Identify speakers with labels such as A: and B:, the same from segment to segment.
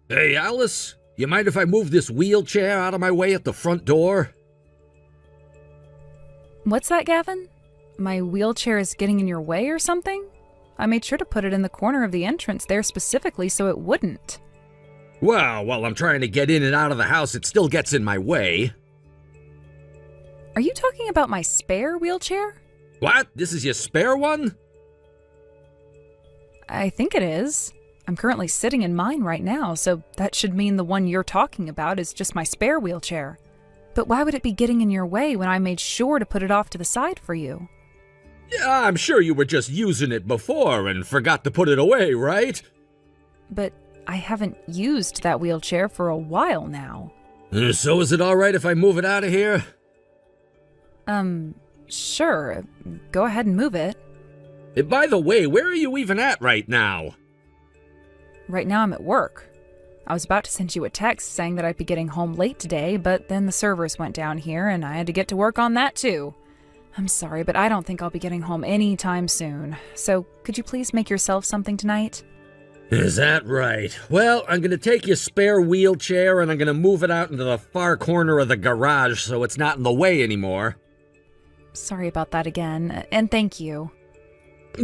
A: Hey, Alice, you mind if I move this wheelchair out of my way at the front door?
B: What's that, Gavin? My wheelchair is getting in your way or something? I made sure to put it in the corner of the entrance there specifically so it wouldn't.
A: Well, while I'm trying to get in and out of the house, it still gets in my way.
B: Are you talking about my spare wheelchair?
A: What? This is your spare one?
B: I think it is. I'm currently sitting in mine right now, so that should mean the one you're talking about is just my spare wheelchair. But why would it be getting in your way when I made sure to put it off to the side for you?
A: Yeah, I'm sure you were just using it before and forgot to put it away, right?
B: But I haven't used that wheelchair for a while now.
A: So is it alright if I move it out of here?
B: Sure. Go ahead and move it.
A: By the way, where are you even at right now?
B: Right now I'm at work. I was about to send you a text saying that I'd be getting home late today, but then the servers went down here and I had to get to work on that too. I'm sorry, but I don't think I'll be getting home anytime soon. So could you please make yourself something tonight?
A: Is that right? Well, I'm gonna take your spare wheelchair and I'm gonna move it out into the far corner of the garage so it's not in the way anymore.
B: Sorry about that again, and thank you.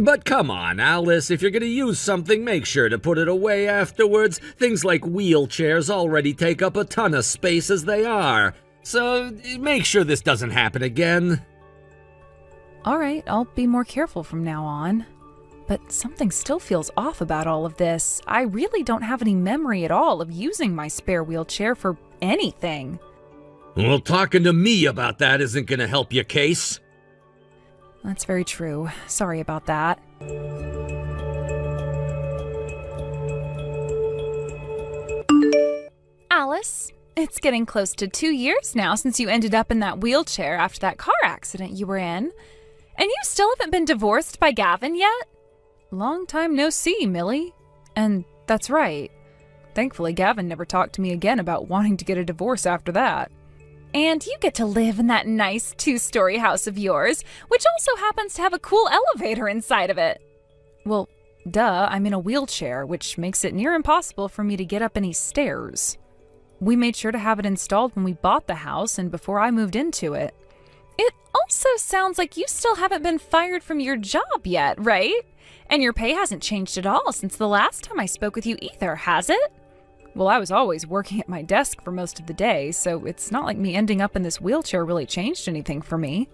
A: But come on, Alice, if you're gonna use something, make sure to put it away afterwards. Things like wheelchairs already take up a ton of space as they are. So make sure this doesn't happen again.
B: Alright, I'll be more careful from now on. But something still feels off about all of this. I really don't have any memory at all of using my spare wheelchair for anything.
A: Well, talking to me about that isn't gonna help your case.
B: That's very true. Sorry about that. Alice, it's getting close to 2 years now since you ended up in that wheelchair after that car accident you were in. And you still haven't been divorced by Gavin yet? Long time no see, Millie. And that's right. Thankfully, Gavin never talked to me again about wanting to get a divorce after that. And you get to live in that nice 2-story house of yours, which also happens to have a cool elevator inside of it. Well, duh, I'm in a wheelchair, which makes it near impossible for me to get up any stairs. We made sure to have it installed when we bought the house and before I moved into it. It also sounds like you still haven't been fired from your job yet, right? And your pay hasn't changed at all since the last time I spoke with you either, has it? Well, I was always working at my desk for most of the day, so it's not like me ending up in this wheelchair really changed anything for me.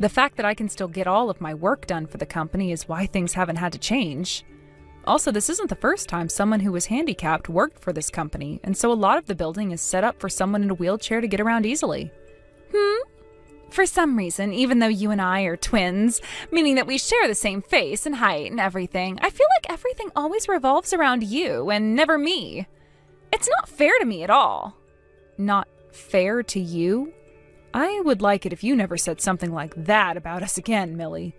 B: The fact that I can still get all of my work done for the company is why things haven't had to change. Also, this isn't the first time someone who was handicapped worked for this company, and so a lot of the building is set up for someone in a wheelchair to get around easily. For some reason, even though you and I are twins, meaning that we share the same face and height and everything, I feel like everything always revolves around you and never me. It's not fair to me at all. Not fair to you? I would like it if you never said something like that about us again, Millie.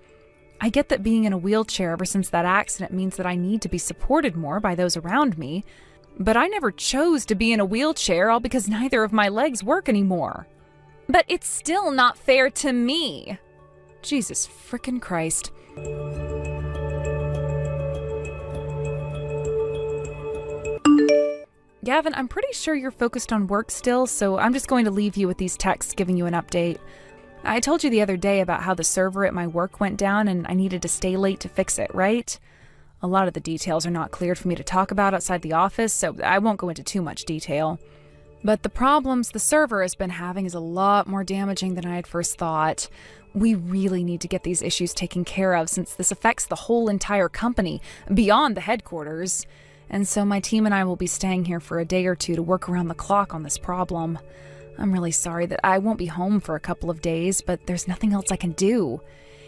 B: I get that being in a wheelchair ever since that accident means that I need to be supported more by those around me, but I never chose to be in a wheelchair all because neither of my legs work anymore. But it's still not fair to me. Jesus frickin' Christ. Gavin, I'm pretty sure you're focused on work still, so I'm just going to leave you with these texts giving you an update. I told you the other day about how the server at my work went down and I needed to stay late to fix it, right? A lot of the details are not cleared for me to talk about outside the office, so I won't go into too much detail. But the problems the server has been having is a lot more damaging than I had first thought. We really need to get these issues taken care of since this affects the whole entire company, beyond the headquarters. And so my team and I will be staying here for a day or two to work around the clock on this problem. I'm really sorry that I won't be home for a couple of days, but there's nothing else I can do.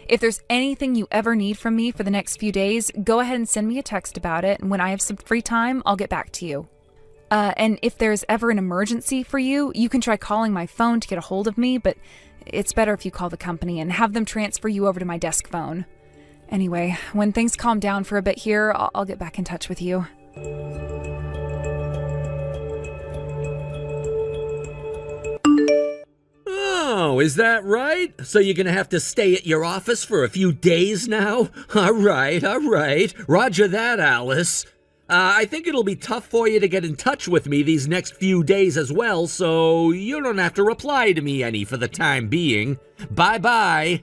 B: If there's anything you ever need from me for the next few days, go ahead and send me a text about it, and when I have some free time, I'll get back to you. And if there's ever an emergency for you, you can try calling my phone to get a hold of me, but it's better if you call the company and have them transfer you over to my desk phone. Anyway, when things calm down for a bit here, I'll get back in touch with you.
A: Oh, is that right? So you're gonna have to stay at your office for a few days now? All right. Roger that, Alice. I think it'll be tough for you to get in touch with me these next few days as well, so you don't have to reply to me any for the time being. Bye-bye.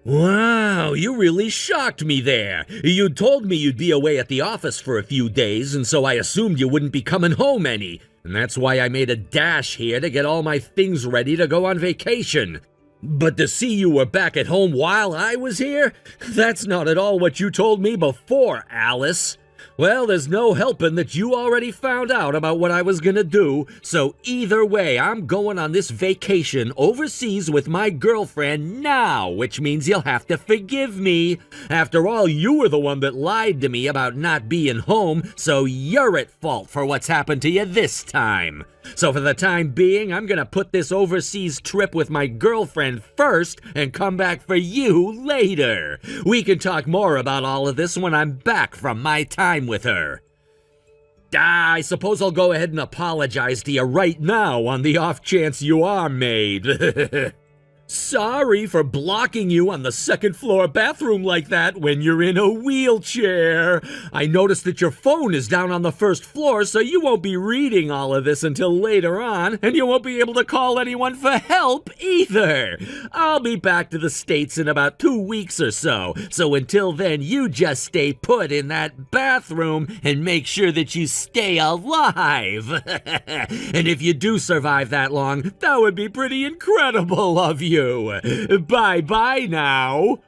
A: Wow, you really shocked me there. You told me you'd be away at the office for a few days, and so I assumed you wouldn't be coming home any. And that's why I made a dash here to get all my things ready to go on vacation. But to see you were back at home while I was here? That's not at all what you told me before, Alice. Well, there's no helping that you already found out about what I was gonna do, so either way, I'm going on this vacation overseas with my girlfriend now, which means you'll have to forgive me. After all, you were the one that lied to me about not being home, so you're at fault for what's happened to you this time. So for the time being, I'm gonna put this overseas trip with my girlfriend first and come back for you later. We can talk more about all of this when I'm back from my time with her. I suppose I'll go ahead and apologize to you right now on the off chance you are made. Sorry for blocking you on the second floor bathroom like that when you're in a wheelchair. I noticed that your phone is down on the first floor, so you won't be reading all of this until later on, and you won't be able to call anyone for help either. I'll be back to the States in about 2 weeks or so until then you just stay put in that bathroom and make sure that you stay alive. And if you do survive that long, that would be pretty incredible of you. Bye-bye now.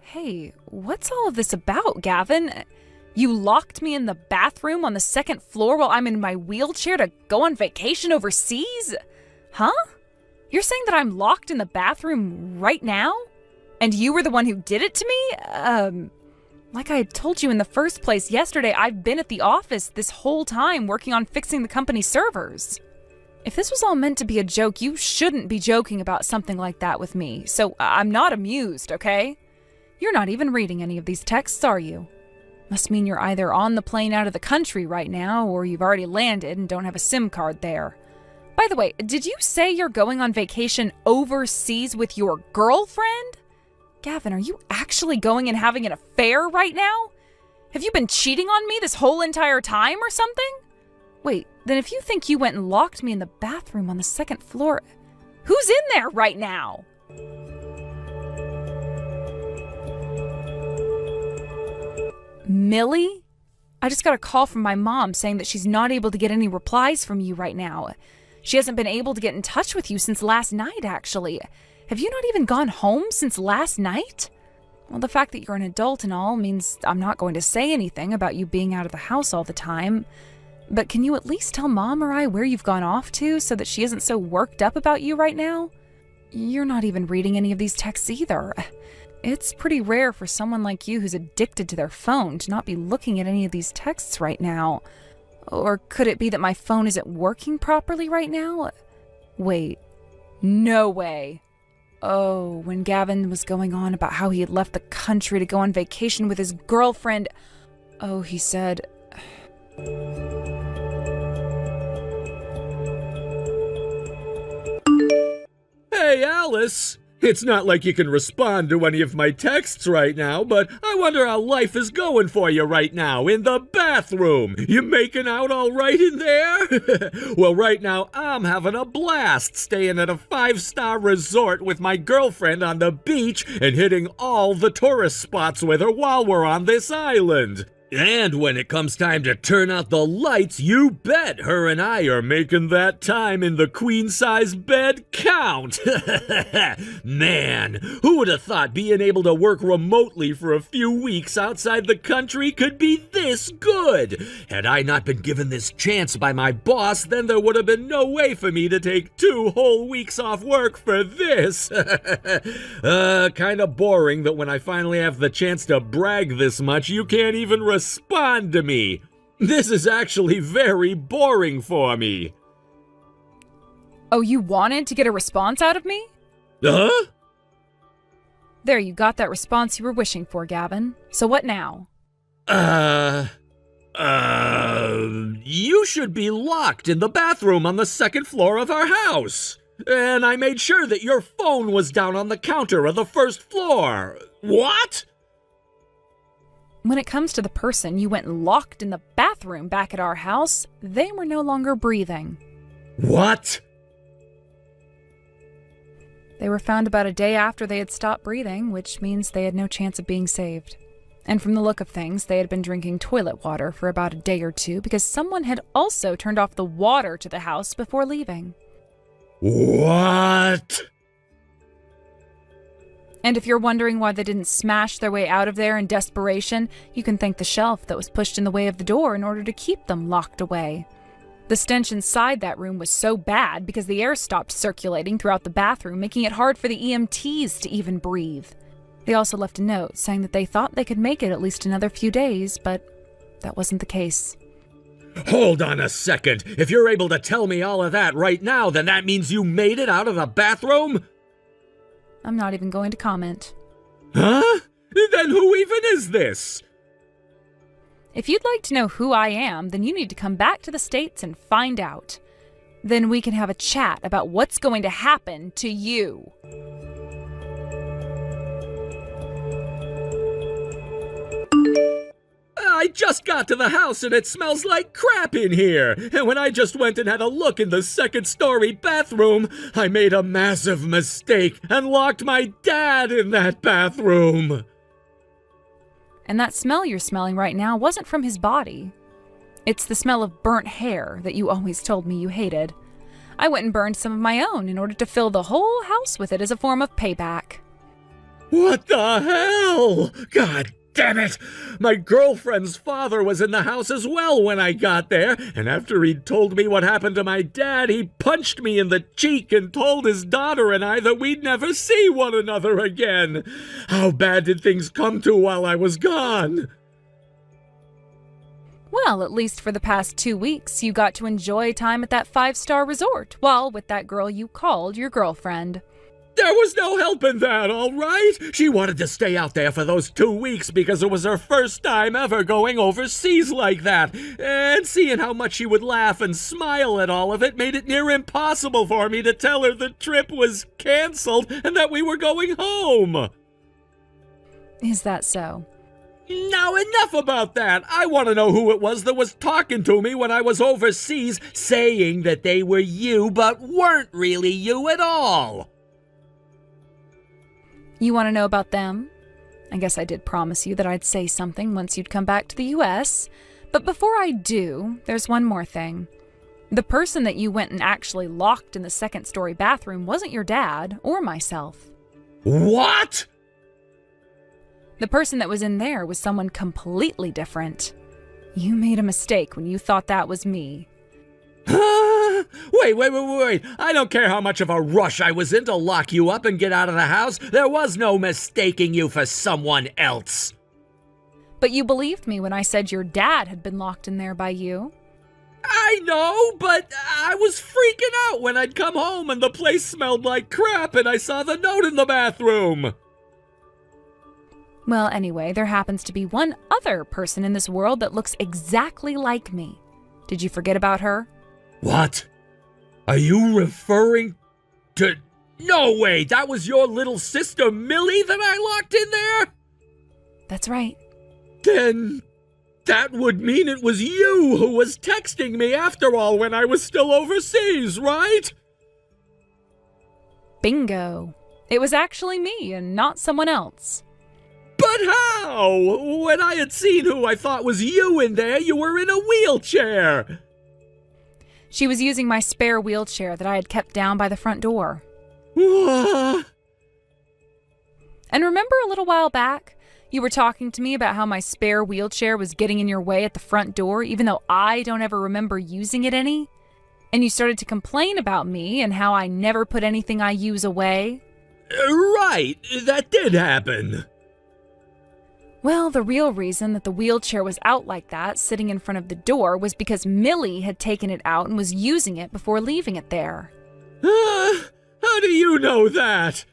B: Hey, what's all of this about, Gavin? You locked me in the bathroom on the second floor while I'm in my wheelchair to go on vacation overseas? Huh? You're saying that I'm locked in the bathroom right now? And you were the one who did it to me? Like I had told you in the first place yesterday, I've been at the office this whole time working on fixing the company's servers. If this was all meant to be a joke, you shouldn't be joking about something like that with me, so I'm not amused, okay? You're not even reading any of these texts, are you? Must mean you're either on the plane out of the country right now, or you've already landed and don't have a SIM card there. By the way, did you say you're going on vacation overseas with your girlfriend? Gavin, are you actually going and having an affair right now? Have you been cheating on me this whole entire time or something? Wait, then if you think you went and locked me in the bathroom on the second floor, who's in there right now? Millie? I just got a call from my mom saying that she's not able to get any replies from you right now. She hasn't been able to get in touch with you since last night, actually. Have you not even gone home since last night? Well, the fact that you're an adult and all means I'm not going to say anything about you being out of the house all the time. But can you at least tell Mom or I where you've gone off to so that she isn't so worked up about you right now? You're not even reading any of these texts either. It's pretty rare for someone like you who's addicted to their phone to not be looking at any of these texts right now. Or could it be that my phone isn't working properly right now? Wait, no way. Oh, when Gavin was going on about how he had left the country to go on vacation with his girlfriend, oh, he said...
A: Hey, Alice! It's not like you can respond to any of my texts right now, but I wonder how life is going for you right now in the bathroom. You making out all right in there? Well, right now I'm having a blast staying at a 5-star resort with my girlfriend on the beach and hitting all the tourist spots with her while we're on this island. And when it comes time to turn out the lights, you bet her and I are making that time in the queen-size bed count. Man, who would have thought being able to work remotely for a few weeks outside the country could be this good? Had I not been given this chance by my boss, then there would have been no way for me to take 2 whole weeks off work for this. Kinda boring that when I finally have the chance to brag this much, you can't even respond to me. This is actually very boring for me.
B: Oh, you wanted to get a response out of me?
A: Huh?
B: There, you got that response you were wishing for, Gavin. So what now?
A: You should be locked in the bathroom on the second floor of our house. And I made sure that your phone was down on the counter of the first floor. What?
B: When it comes to the person you went and locked in the bathroom back at our house, they were no longer breathing.
A: What?
B: They were found about a day after they had stopped breathing, which means they had no chance of being saved. And from the look of things, they had been drinking toilet water for about a day or two because someone had also turned off the water to the house before leaving.
A: What?
B: And if you're wondering why they didn't smash their way out of there in desperation, you can thank the shelf that was pushed in the way of the door in order to keep them locked away. The stench inside that room was so bad because the air stopped circulating throughout the bathroom, making it hard for the EMTs to even breathe. They also left a note saying that they thought they could make it at least another few days, but that wasn't the case.
A: Hold on a second. If you're able to tell me all of that right now, then that means you made it out of the bathroom?
B: I'm not even going to comment.
A: Huh? Then who even is this?
B: If you'd like to know who I am, then you need to come back to the States and find out. Then we can have a chat about what's going to happen to you.
A: I just got to the house and it smells like crap in here. And when I just went and had a look in the second-story bathroom, I made a massive mistake and locked my dad in that bathroom.
B: And that smell you're smelling right now wasn't from his body. It's the smell of burnt hair that you always told me you hated. I went and burned some of my own in order to fill the whole house with it as a form of payback.
A: What the hell? God damn it! My girlfriend's father was in the house as well when I got there, and after he'd told me what happened to my dad, he punched me in the cheek and told his daughter and I that we'd never see one another again. How bad did things come to while I was gone?
B: Well, at least for the past 2 weeks, you got to enjoy time at that 5-star resort while with that girl you called your girlfriend.
A: There was no helping that, all right? She wanted to stay out there for those 2 weeks because it was her first time ever going overseas like that. And seeing how much she would laugh and smile at all of it made it near impossible for me to tell her the trip was canceled and that we were going home.
B: Is that so?
A: Now enough about that. I want to know who it was that was talking to me when I was overseas, saying that they were you but weren't really you at all.
B: You want to know about them? I guess I did promise you that I'd say something once you'd come back to the US. But before I do, there's one more thing. The person that you went and actually locked in the second-story bathroom wasn't your dad or myself.
A: What?
B: The person that was in there was someone completely different. You made a mistake when you thought that was me.
A: Wait. I don't care how much of a rush I was in to lock you up and get out of the house. There was no mistaking you for someone else.
B: But you believed me when I said your dad had been locked in there by you.
A: I know, but I was freaking out when I'd come home and the place smelled like crap and I saw the note in the bathroom.
B: Well, anyway, there happens to be one other person in this world that looks exactly like me. Did you forget about her?
A: What? Are you referring to... No way, that was your little sister Millie that I locked in there?
B: That's right.
A: Then that would mean it was you who was texting me after all when I was still overseas, right?
B: Bingo. It was actually me and not someone else.
A: But how? When I had seen who I thought was you in there, you were in a wheelchair.
B: She was using my spare wheelchair that I had kept down by the front door.
A: What?
B: And remember a little while back, you were talking to me about how my spare wheelchair was getting in your way at the front door, even though I don't ever remember using it any? And you started to complain about me and how I never put anything I use away?
A: Right, that did happen.
B: Well, the real reason that the wheelchair was out like that, sitting in front of the door, was because Millie had taken it out and was using it before leaving it there.
A: How do you know that?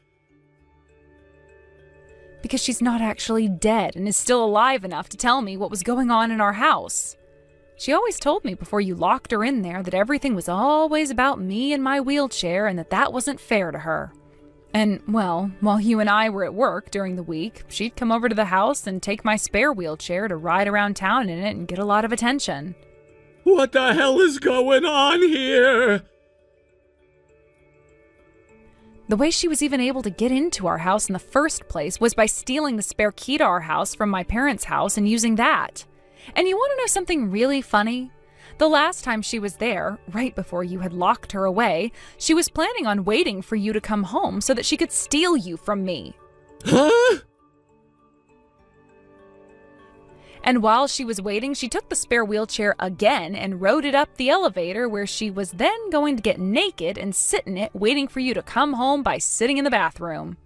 B: Because she's not actually dead and is still alive enough to tell me what was going on in our house. She always told me before you locked her in there that everything was always about me and my wheelchair and that wasn't fair to her. And, well, while you and I were at work during the week, she'd come over to the house and take my spare wheelchair to ride around town in it and get a lot of attention.
A: What the hell is going on here?
B: The way she was even able to get into our house in the first place was by stealing the spare key to our house from my parents' house and using that. And you want to know something really funny? The last time she was there, right before you had locked her away, she was planning on waiting for you to come home so that she could steal you from me.
A: Huh?
B: And while she was waiting, she took the spare wheelchair again and rode it up the elevator, where she was then going to get naked and sit in it, waiting for you to come home by sitting in the bathroom.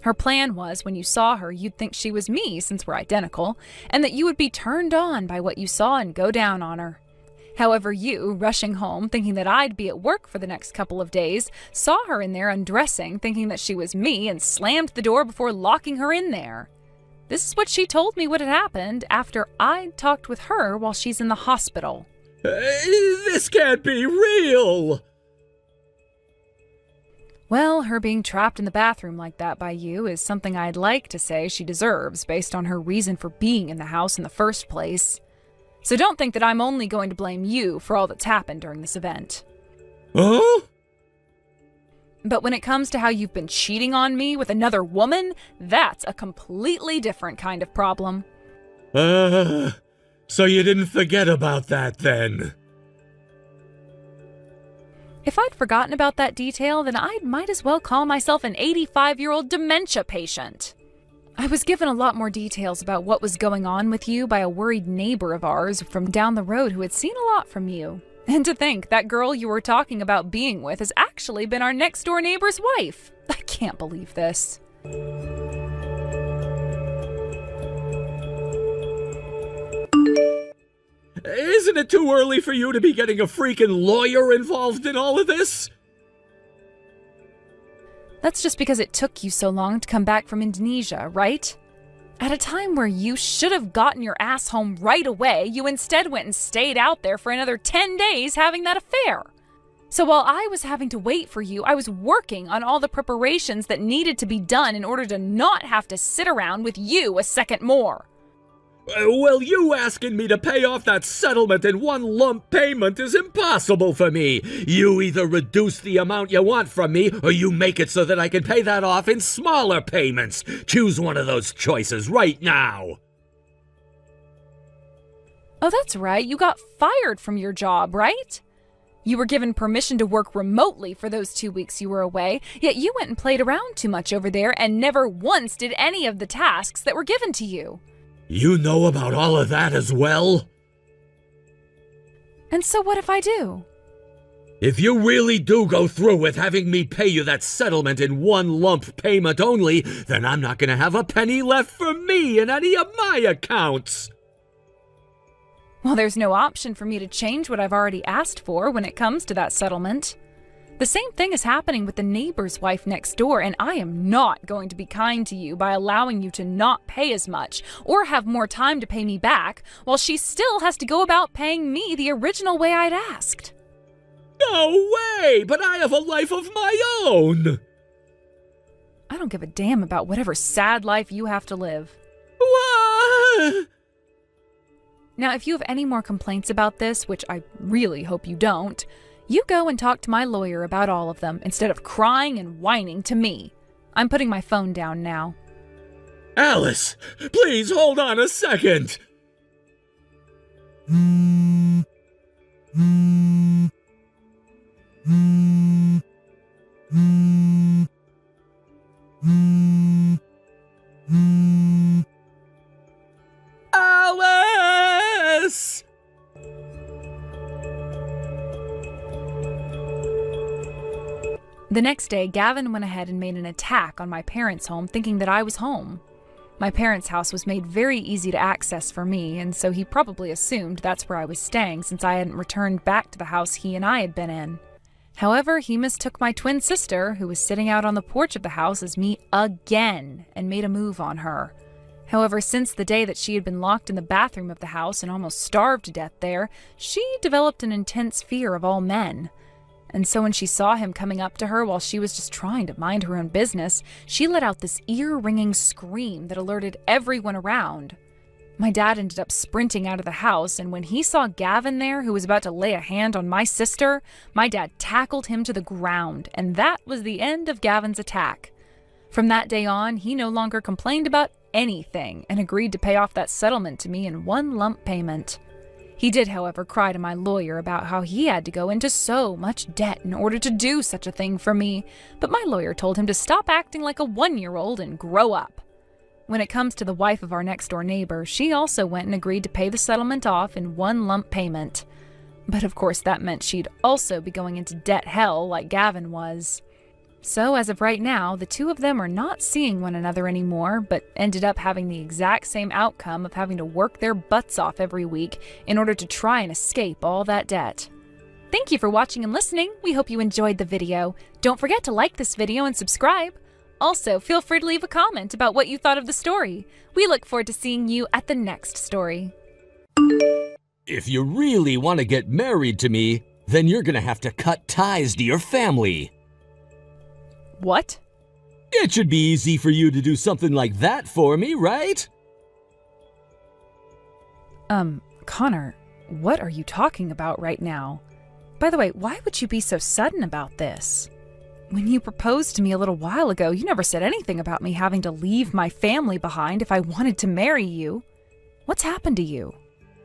B: Her plan was, when you saw her, you'd think she was me, since we're identical, and that you would be turned on by what you saw and go down on her. However, you, rushing home, thinking that I'd be at work for the next couple of days, saw her in there undressing, thinking that she was me, and slammed the door before locking her in there. This is what she told me would have happened after I'd talked with her while she's in the hospital.
A: This can't be real!
B: Well, her being trapped in the bathroom like that by you is something I'd like to say she deserves based on her reason for being in the house in the first place. So don't think that I'm only going to blame you for all that's happened during this event.
A: Huh?
B: But when it comes to how you've been cheating on me with another woman, that's a completely different kind of problem.
A: So you didn't forget about that then?
B: If I'd forgotten about that detail, then I might as well call myself an 85-year-old dementia patient. I was given a lot more details about what was going on with you by a worried neighbor of ours from down the road who had seen a lot from you. And to think, that girl you were talking about being with has actually been our next-door neighbor's wife. I can't believe this.
A: Isn't it too early for you to be getting a freaking lawyer involved in all of this?
B: That's just because it took you so long to come back from Indonesia, right? At a time where you should have gotten your ass home right away, you instead went and stayed out there for another 10 days having that affair. So while I was having to wait for you, I was working on all the preparations that needed to be done in order to not have to sit around with you a second more.
A: Well, you asking me to pay off that settlement in one lump payment is impossible for me. You either reduce the amount you want from me, or you make it so that I can pay that off in smaller payments. Choose one of those choices right now.
B: Oh, that's right. You got fired from your job, right? You were given permission to work remotely for those 2 weeks you were away, yet you went and played around too much over there and never once did any of the tasks that were given to you.
A: You know about all of that as well?
B: And so what if I do?
A: If you really do go through with having me pay you that settlement in one lump payment only, then I'm not going to have a penny left for me in any of my accounts.
B: Well, there's no option for me to change what I've already asked for when it comes to that settlement. The same thing is happening with the neighbor's wife next door, and I am not going to be kind to you by allowing you to not pay as much or have more time to pay me back, while she still has to go about paying me the original way I'd asked.
A: No way! But I have a life of my own!
B: I don't give a damn about whatever sad life you have to live.
A: What?
B: Now, if you have any more complaints about this, which I really hope you don't, you go and talk to my lawyer about all of them instead of crying and whining to me. I'm putting my phone down now.
A: Alice, please hold on a second. Alice!
B: The next day, Gavin went ahead and made an attack on my parents' home, thinking that I was home. My parents' house was made very easy to access for me, and so he probably assumed that's where I was staying since I hadn't returned back to the house he and I had been in. However, he mistook my twin sister, who was sitting out on the porch of the house, as me again and made a move on her. However, since the day that she had been locked in the bathroom of the house and almost starved to death there, she developed an intense fear of all men. And so when she saw him coming up to her while she was just trying to mind her own business, she let out this ear-ringing scream that alerted everyone around. My dad ended up sprinting out of the house, and when he saw Gavin there, who was about to lay a hand on my sister, my dad tackled him to the ground, and that was the end of Gavin's attack. From that day on, he no longer complained about anything and agreed to pay off that settlement to me in one lump payment. He did, however, cry to my lawyer about how he had to go into so much debt in order to do such a thing for me, but my lawyer told him to stop acting like a 1-year-old and grow up. When it comes to the wife of our next-door neighbor, she also went and agreed to pay the settlement off in one lump payment. But of course that meant she'd also be going into debt hell like Gavin was. So as of right now, the two of them are not seeing one another anymore, but ended up having the exact same outcome of having to work their butts off every week in order to try and escape all that debt. Thank you for watching and listening. We hope you enjoyed the video. Don't forget to like this video and subscribe. Also, feel free to leave a comment about what you thought of the story. We look forward to seeing you at the next story.
A: If you really want to get married to me, then you're gonna have to cut ties to your family.
B: What?
A: It should be easy for you to do something like that for me, right?
B: Connor, what are you talking about right now? By the way, why would you be so sudden about this? When you proposed to me a little while ago, you never said anything about me having to leave my family behind if I wanted to marry you. What's happened to you?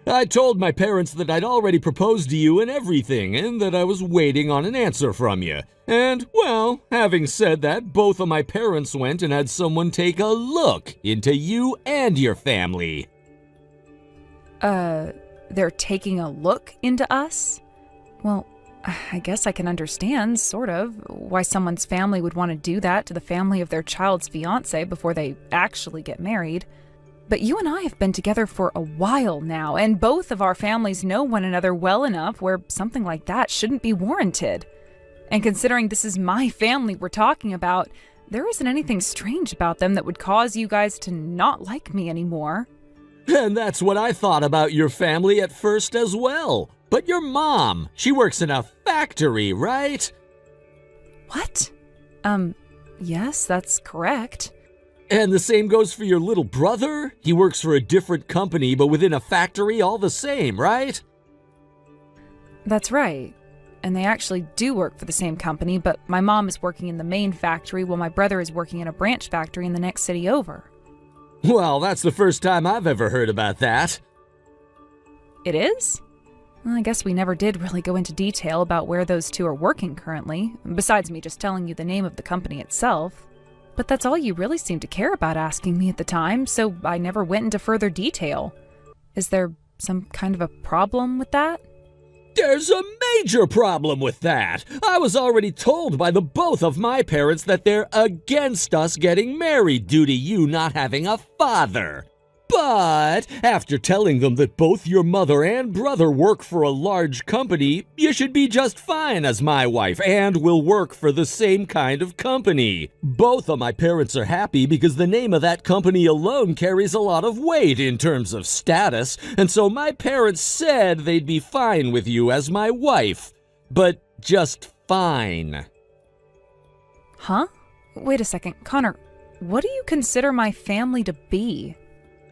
A: I told my parents that I'd already proposed to you and everything, and that I was waiting on an answer from you. And, well, having said that, both of my parents went and had someone take a look into you and your family.
B: They're taking a look into us? Well, I guess I can understand, sort of, why someone's family would want to do that to the family of their child's fiancé before they actually get married. But you and I have been together for a while now, and both of our families know one another well enough where something like that shouldn't be warranted. And considering this is my family we're talking about, there isn't anything strange about them that would cause you guys to not like me anymore.
A: And that's what I thought about your family at first as well. But your mom, she works in a factory, right?
B: What? Yes, that's correct.
A: And the same goes for your little brother? He works for a different company, but within a factory all the same, right?
B: That's right. And they actually do work for the same company, but my mom is working in the main factory while my brother is working in a branch factory in the next city over.
A: Well, that's the first time I've ever heard about that.
B: It is? Well, I guess we never did really go into detail about where those two are working currently, besides me just telling you the name of the company itself. But that's all you really seemed to care about asking me at the time, so I never went into further detail. Is there some kind of a problem with that?
A: There's a major problem with that. I was already told by the both of my parents that they're against us getting married due to you not having a father. But after telling them that both your mother and brother work for a large company, you should be just fine as my wife and will work for the same kind of company. Both of my parents are happy because the name of that company alone carries a lot of weight in terms of status, and so my parents said they'd be fine with you as my wife. But just fine.
B: Huh? Wait a second, Connor, what do you consider my family to be?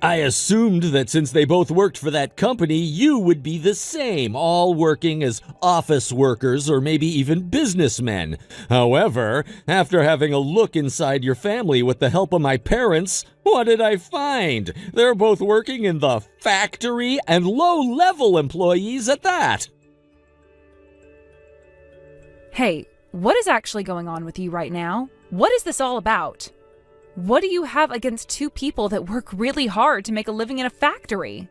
A: I assumed that since they both worked for that company, you would be the same, all working as office workers or maybe even businessmen. However, after having a look inside your family with the help of my parents, what did I find? They're both working in the factory and low-level employees at that.
B: Hey, what is actually going on with you right now? What is this all about? What do you have against two people that work really hard to make a living in a factory?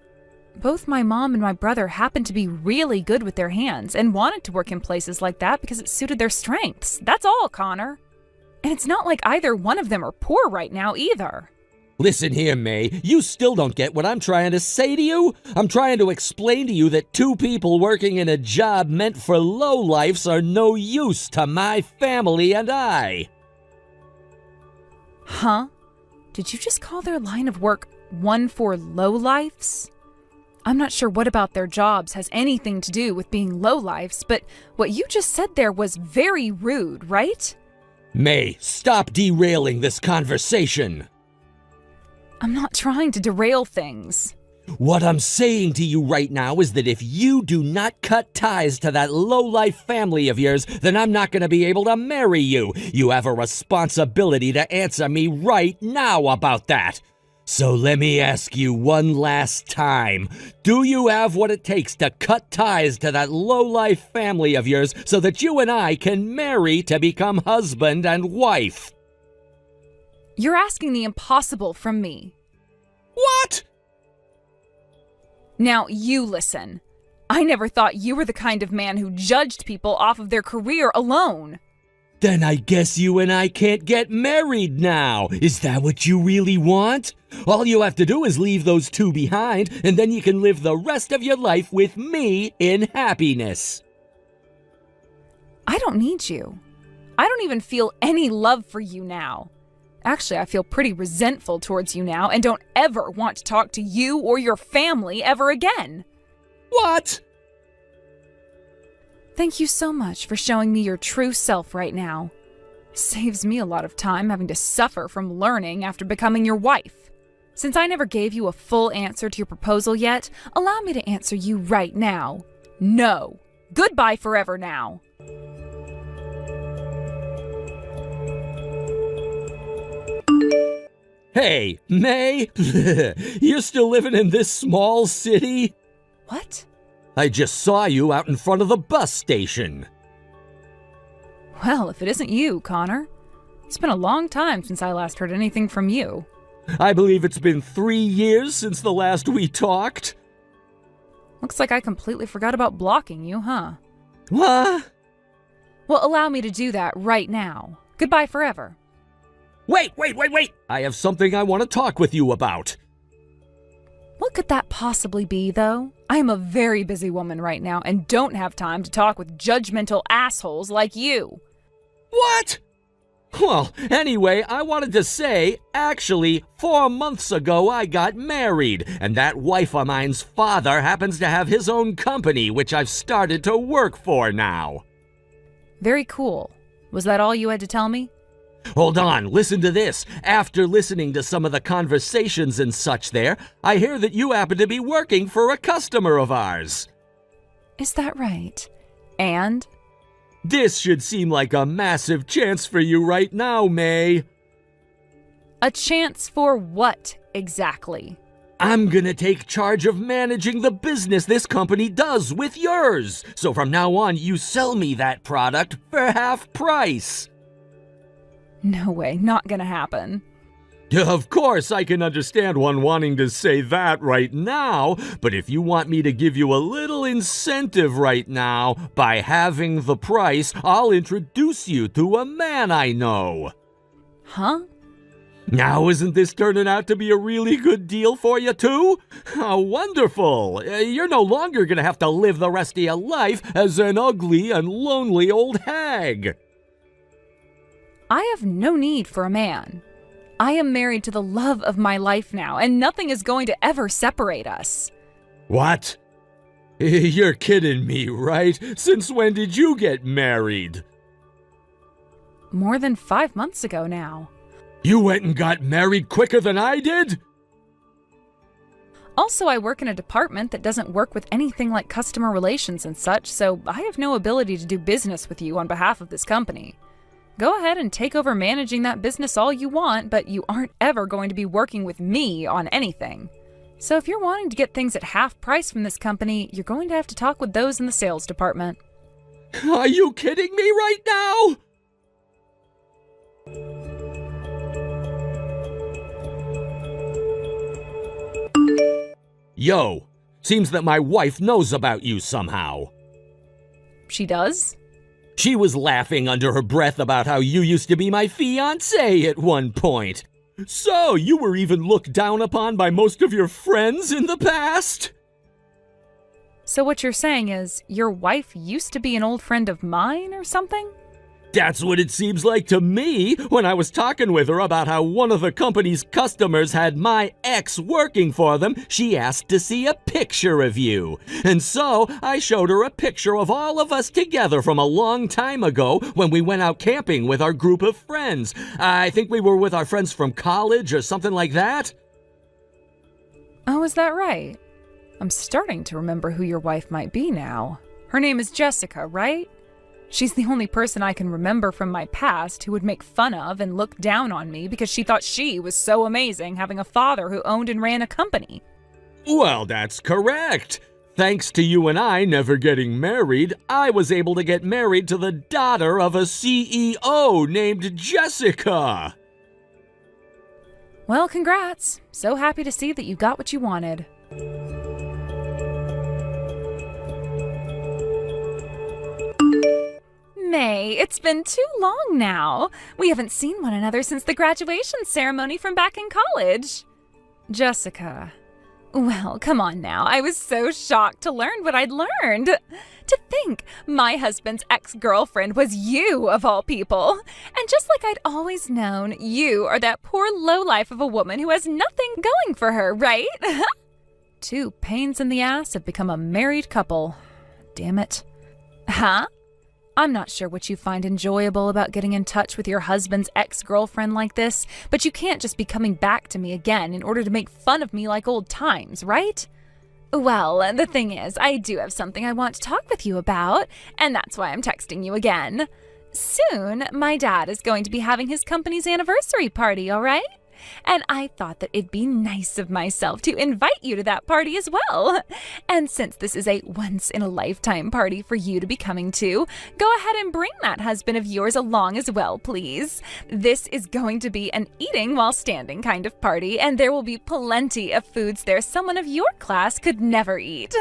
B: Both my mom and my brother happen to be really good with their hands and wanted to work in places like that because it suited their strengths. That's all, Connor. And it's not like either one of them are poor right now either.
A: Listen here, May, you still don't get what I'm trying to say to you? I'm trying to explain to you that two people working in a job meant for lowlifes are no use to my family and I.
B: Huh? Did you just call their line of work one for lowlifes? I'm not sure what about their jobs has anything to do with being lowlifes, but what you just said there was very rude, right?
A: May, stop derailing this conversation.
B: I'm not trying to derail things.
A: What I'm saying to you right now is that if you do not cut ties to that lowlife family of yours, then I'm not going to be able to marry you. You have a responsibility to answer me right now about that. So let me ask you one last time. Do you have what it takes to cut ties to that lowlife family of yours so that you and I can marry to become husband and wife?
B: You're asking the impossible from me.
A: What?
B: Now you listen. I never thought you were the kind of man who judged people off of their career alone.
A: Then I guess you and I can't get married now. Is that what you really want? All you have to do is leave those two behind, and then you can live the rest of your life with me in happiness.
B: I don't need you. I don't even feel any love for you now. Actually, I feel pretty resentful towards you now and don't ever want to talk to you or your family ever again.
A: What?
B: Thank you so much for showing me your true self right now. Saves me a lot of time having to suffer from learning after becoming your wife. Since I never gave you a full answer to your proposal yet, allow me to answer you right now. No. Goodbye forever now.
A: Hey, May, you're still living in this small city?
B: What?
A: I just saw you out in front of the bus station.
B: Well, if it isn't you, Connor. It's been a long time since I last heard anything from you.
A: I believe it's been 3 years since the last we talked.
B: Looks like I completely forgot about blocking you, huh?
A: What?
B: Well, allow me to do that right now. Goodbye forever.
A: Wait! I have something I want to talk with you about.
B: What could that possibly be, though? I am a very busy woman right now and don't have time to talk with judgmental assholes like you.
A: What? Well, anyway, I wanted to say, actually, 4 months ago I got married, and that wife of mine's father happens to have his own company, which I've started to work for now.
B: Very cool. Was that all you had to tell me?
A: Hold on, listen to this. After listening to some of the conversations and such there, I hear that you happen to be working for a customer of ours.
B: Is that right? And?
A: This should seem like a massive chance for you right now, May.
B: A chance for what, exactly?
A: I'm gonna take charge of managing the business this company does with yours. So from now on, you sell me that product for half price.
B: No way, not gonna happen.
A: Of course, I can understand one wanting to say that right now, but if you want me to give you a little incentive right now by halving the price, I'll introduce you to a man I know.
B: Huh?
A: Now, isn't this turning out to be a really good deal for you, too? How wonderful! You're no longer gonna have to live the rest of your life as an ugly and lonely old hag.
B: I have no need for a man. I am married to the love of my life now, and nothing is going to ever separate us.
A: What? You're kidding me, right? Since when did you get married?
B: More than 5 months ago now.
A: You went and got married quicker than I did?
B: Also, I work in a department that doesn't work with anything like customer relations and such, so I have no ability to do business with you on behalf of this company. Go ahead and take over managing that business all you want, but you aren't ever going to be working with me on anything. So if you're wanting to get things at half price from this company, you're going to have to talk with those in the sales department.
A: Are you kidding me right now? Yo, seems that my wife knows about you somehow.
B: She does?
A: She was laughing under her breath about how you used to be my fiancé at one point. So, you were even looked down upon by most of your friends in the past?
B: So what you're saying is, your wife used to be an old friend of mine or something?
A: That's what it seems like to me when I was talking with her about how one of the company's customers had my ex working for them. She asked to see a picture of you. And so I showed her a picture of all of us together from a long time ago when we went out camping with our group of friends. I think we were with our friends from college or something like that.
B: Oh, is that right? I'm starting to remember who your wife might be now. Her name is Jessica, right? She's the only person I can remember from my past who would make fun of and look down on me because she thought she was so amazing having a father who owned and ran a company.
A: Well, that's correct. Thanks to you and I never getting married, I was able to get married to the daughter of a CEO named Jessica.
B: Well, congrats. So happy to see that you got what you wanted. May, it's been too long now. We haven't seen one another since the graduation ceremony from back in college. Jessica. Well, come on now. I was so shocked to learn what I'd learned. To think my husband's ex-girlfriend was you, of all people. And just like I'd always known, you are that poor lowlife of a woman who has nothing going for her, right? Two pains in the ass have become a married couple. Damn it. Huh? I'm not sure what you find enjoyable about getting in touch with your husband's ex-girlfriend like this, but you can't just be coming back to me again in order to make fun of me like old times, right? Well, the thing is, I do have something I want to talk with you about, and that's why I'm texting you again. Soon, my dad is going to be having his company's anniversary party, all right? And I thought that it'd be nice of myself to invite you to that party as well. And since this is a once-in-a-lifetime party for you to be coming to, go ahead and bring that husband of yours along as well, please. This is going to be an eating while standing kind of party, and there will be plenty of foods there someone of your class could never eat.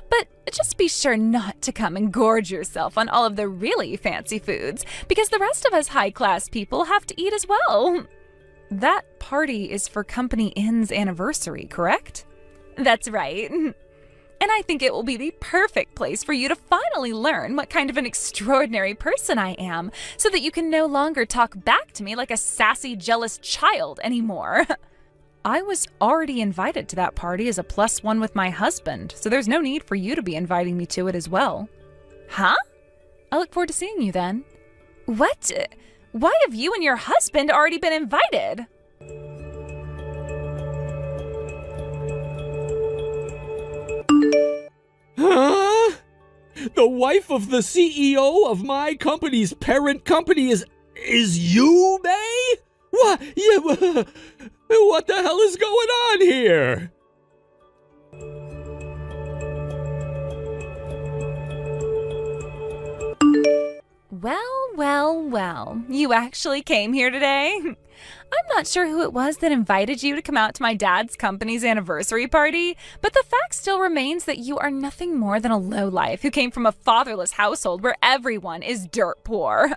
B: But just be sure not to come and gorge yourself on all of the really fancy foods, because the rest of us high-class people have to eat as well. That party is for Company Inn's anniversary, correct? That's right. And I think it will be the perfect place for you to finally learn what kind of an extraordinary person I am, so that you can no longer talk back to me like a sassy, jealous child anymore. I was already invited to that party as a +1 with my husband, so there's no need for you to be inviting me to it as well. Huh? I look forward to seeing you then. What? Why have you and your husband already been invited?
A: Huh? The wife of the CEO of my company's parent company is you, May? What? Yeah, what the hell is going on here?
B: Well, you actually came here today? I'm not sure who it was that invited you to come out to my dad's company's anniversary party, but the fact still remains that you are nothing more than a lowlife who came from a fatherless household where everyone is dirt poor.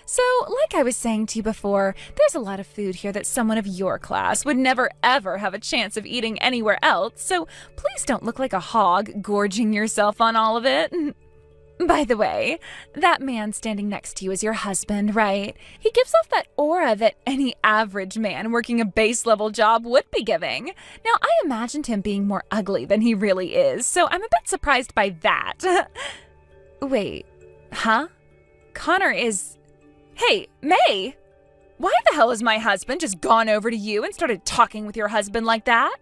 B: So, like I was saying to you before, there's a lot of food here that someone of your class would never ever have a chance of eating anywhere else, so please don't look like a hog gorging yourself on all of it. By the way, that man standing next to you is your husband, right? He gives off that aura that any average man working a base-level job would be giving. Now, I imagined him being more ugly than he really is, so I'm a bit surprised by that. Wait, huh? Connor is... Hey, May! Why the hell has my husband just gone over to you and started talking with your husband like that?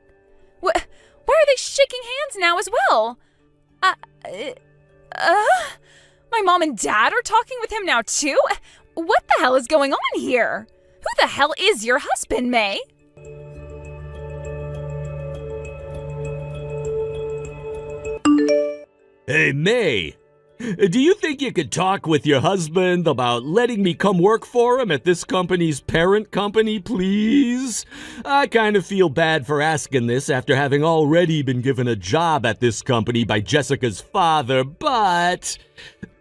B: Why are they shaking hands now as well? My mom and dad are talking with him now too? What the hell is going on here? Who the hell is your husband, May?
A: Hey, May, do you think you could talk with your husband about letting me come work for him at this company's parent company, please? I kind of feel bad for asking this after having already been given a job at this company by Jessica's father, but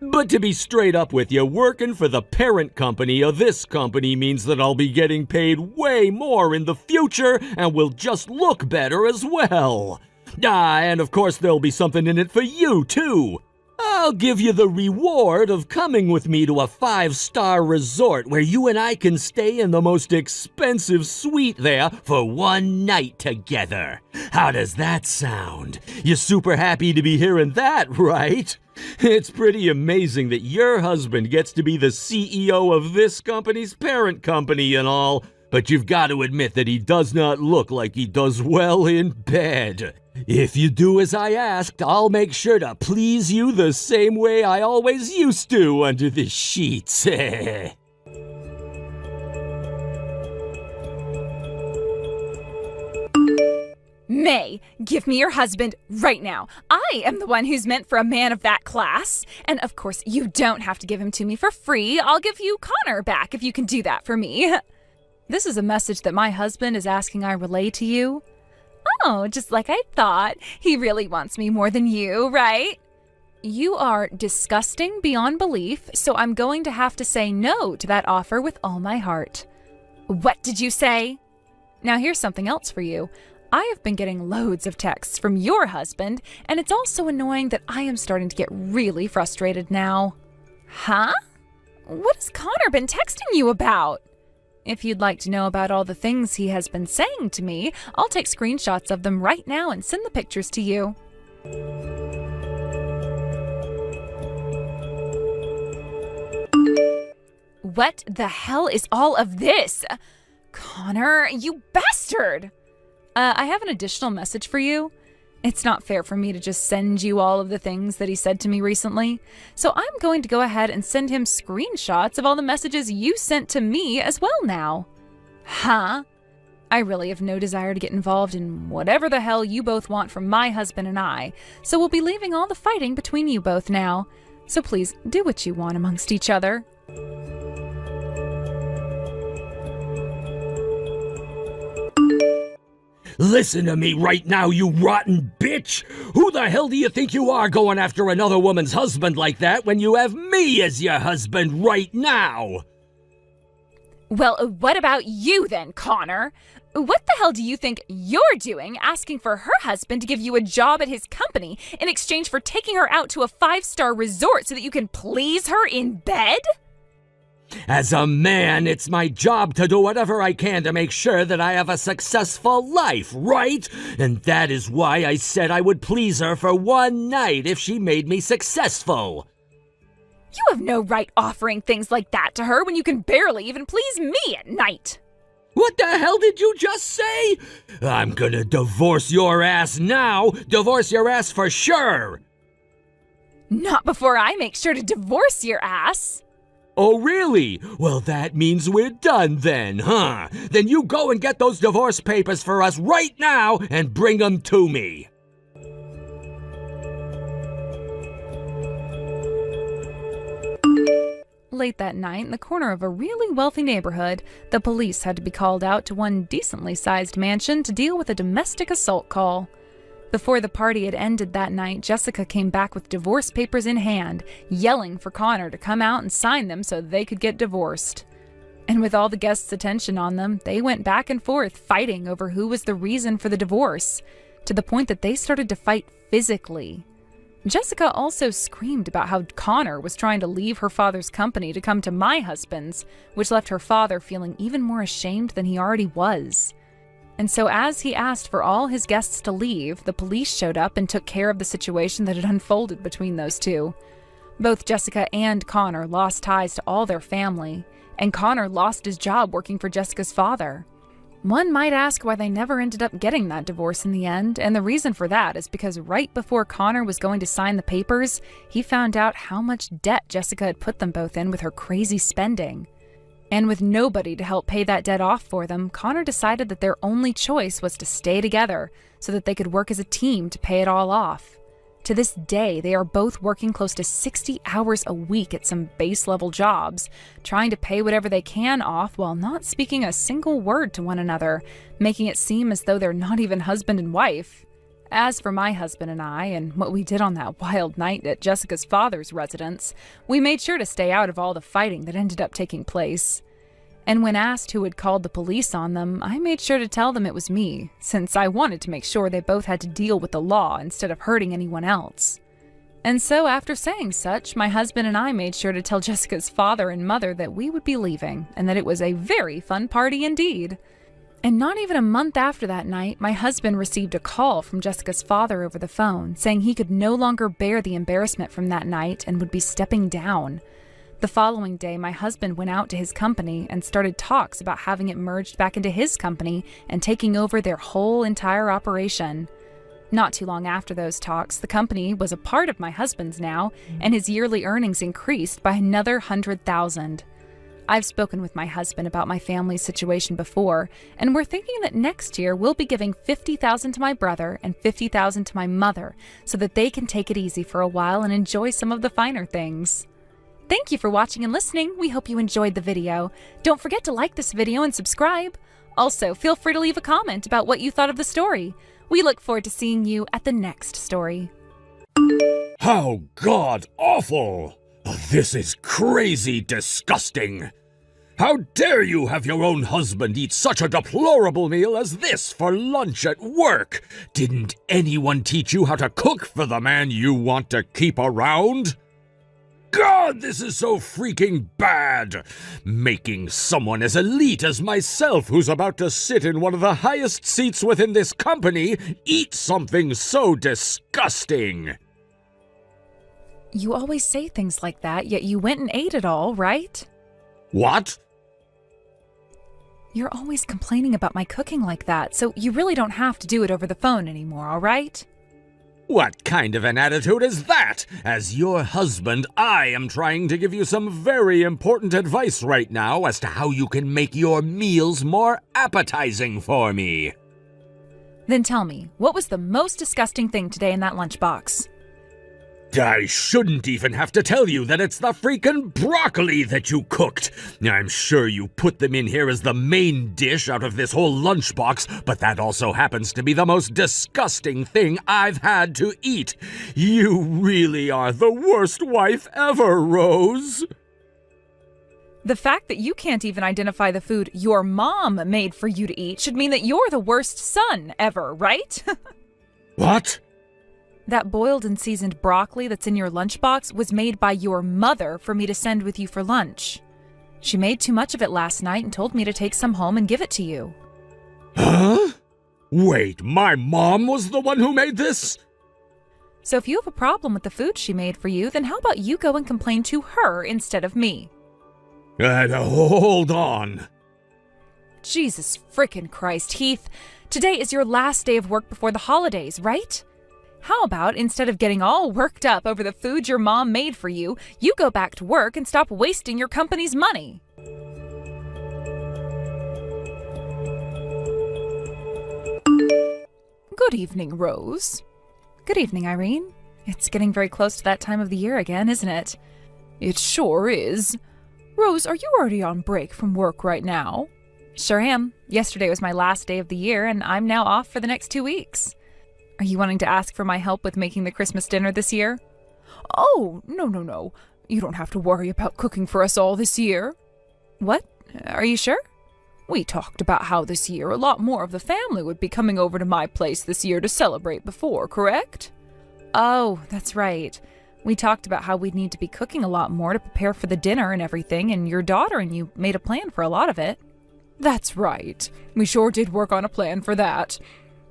A: to be straight up with you, working for the parent company of this company means that I'll be getting paid way more in the future and will just look better as well. And of course there'll be something in it for you, too. I'll give you the reward of coming with me to a 5-star resort where you and I can stay in the most expensive suite there for one night together. How does that sound? You're super happy to be hearing that, right? It's pretty amazing that your husband gets to be the CEO of this company's parent company and all, but you've got to admit that he does not look like he does well in bed. If you do as I asked, I'll make sure to please you the same way I always used to under the sheets.
B: May, give me your husband right now. I am the one who's meant for a man of that class. And of course, you don't have to give him to me for free. I'll give you Connor back if you can do that for me. This is a message that my husband is asking I relay to you. Oh, just like I thought. He really wants me more than you, right? You are disgusting beyond belief, so I'm going to have to say no to that offer with all my heart. What did you say? Now here's something else for you. I have been getting loads of texts from your husband, and it's also annoying that I am starting to get really frustrated now. Huh? What has Connor been texting you about? If you'd like to know about all the things he has been saying to me, I'll take screenshots of them right now and send the pictures to you. What the hell is all of this? Connor, you bastard! I have an additional message for you. It's not fair for me to just send you all of the things that he said to me recently, so I'm going to go ahead and send him screenshots of all the messages you sent to me as well now. Huh? I really have no desire to get involved in whatever the hell you both want from my husband and I, so we'll be leaving all the fighting between you both now. So please, do what you want amongst each other.
A: Listen to me right now, you rotten bitch! Who the hell do you think you are going after another woman's husband like that when you have me as your husband right now?
B: Well, what about you then, Connor? What the hell do you think you're doing asking for her husband to give you a job at his company in exchange for taking her out to a 5-star resort so that you can please her in bed?
A: As a man, it's my job to do whatever I can to make sure that I have a successful life, right? And that is why I said I would please her for one night if she made me successful.
B: You have no right offering things like that to her when you can barely even please me at night.
A: What the hell did you just say? I'm gonna divorce your ass now. Divorce your ass for sure.
B: Not before I make sure to divorce your ass.
A: Oh, really? Well, that means we're done then, huh? Then you go and get those divorce papers for us right now and bring them to me.
B: Late that night, in the corner of a really wealthy neighborhood, the police had to be called out to one decently sized mansion to deal with a domestic assault call. Before the party had ended that night, Jessica came back with divorce papers in hand, yelling for Connor to come out and sign them so they could get divorced. And with all the guests' attention on them, they went back and forth fighting over who was the reason for the divorce, to the point that they started to fight physically. Jessica also screamed about how Connor was trying to leave her father's company to come to my husband's, which left her father feeling even more ashamed than he already was. And so as he asked for all his guests to leave, the police showed up and took care of the situation that had unfolded between those two. Both Jessica and Connor lost ties to all their family, and Connor lost his job working for Jessica's father. One might ask why they never ended up getting that divorce in the end, and the reason for that is because right before Connor was going to sign the papers, he found out how much debt Jessica had put them both in with her crazy spending. And with nobody to help pay that debt off for them, Connor decided that their only choice was to stay together so that they could work as a team to pay it all off. To this day, they are both working close to 60 hours a week at some base-level jobs, trying to pay whatever they can off while not speaking a single word to one another, making it seem as though they're not even husband and wife. As for my husband and I, and what we did on that wild night at Jessica's father's residence, we made sure to stay out of all the fighting that ended up taking place. And when asked who had called the police on them, I made sure to tell them it was me, since I wanted to make sure they both had to deal with the law instead of hurting anyone else. And so, after saying such, my husband and I made sure to tell Jessica's father and mother that we would be leaving, and that it was a very fun party indeed. And not even a month after that night, my husband received a call from Jessica's father over the phone, saying he could no longer bear the embarrassment from that night and would be stepping down. The following day, my husband went out to his company and started talks about having it merged back into his company and taking over their whole entire operation. Not too long after those talks, the company was a part of my husband's now, and his yearly earnings increased by another 100,000. I've spoken with my husband about my family's situation before, and we're thinking that next year we'll be giving 50,000 to my brother and 50,000 to my mother so that they can take it easy for a while and enjoy some of the finer things. Thank you for watching and listening. We hope you enjoyed the video. Don't forget to like this video and subscribe. Also, feel free to leave a comment about what you thought of the story. We look forward to seeing you at the next story.
A: How god-awful! This is crazy disgusting! How dare you have your own husband eat such a deplorable meal as this for lunch at work? Didn't anyone teach you how to cook for the man you want to keep around? God, this is so freaking bad! Making someone as elite as myself, who's about to sit in one of the highest seats within this company, eat something so disgusting!
B: You always say things like that, yet you went and ate it all, right?
A: What?
B: You're always complaining about my cooking like that, so you really don't have to do it over the phone anymore, all right?
A: What kind of an attitude is that? As your husband, I am trying to give you some very important advice right now as to how you can make your meals more appetizing for me.
B: Then tell me, what was the most disgusting thing today in that lunchbox?
A: I shouldn't even have to tell you that it's the freaking broccoli that you cooked. I'm sure you put them in here as the main dish out of this whole lunchbox, but that also happens to be the most disgusting thing I've had to eat. You really are the worst wife ever, Rose.
B: The fact that you can't even identify the food your mom made for you to eat should mean that you're the worst son ever, right?
A: What?
B: That boiled and seasoned broccoli that's in your lunchbox was made by your mother for me to send with you for lunch. She made too much of it last night and told me to take some home and give it to you.
A: Huh? Wait, my mom was the one who made this?
B: So if you have a problem with the food she made for you, then how about you go and complain to her instead of me?
A: Hold on.
B: Jesus frickin' Christ, Heath. Today is your last day of work before the holidays, right? How about, instead of getting all worked up over the food your mom made for you, you go back to work and stop wasting your company's money? Good evening, Rose. Good evening, Irene. It's getting very close to that time of the year again, isn't it? It sure is. Rose, are you already on break from work right now? Sure am. Yesterday was my last day of the year, and I'm now off for the next 2 weeks. Are you wanting to ask for my help with making the Christmas dinner this year? Oh, no. You don't have to worry about cooking for us all this year. What? Are you sure? We talked about how this year a lot more of the family would be coming over to my place this year to celebrate before, correct? Oh, that's right. We talked about how we'd need to be cooking a lot more to prepare for the dinner and everything, and your daughter and you made a plan for a lot of it. That's right. We sure did work on a plan for that.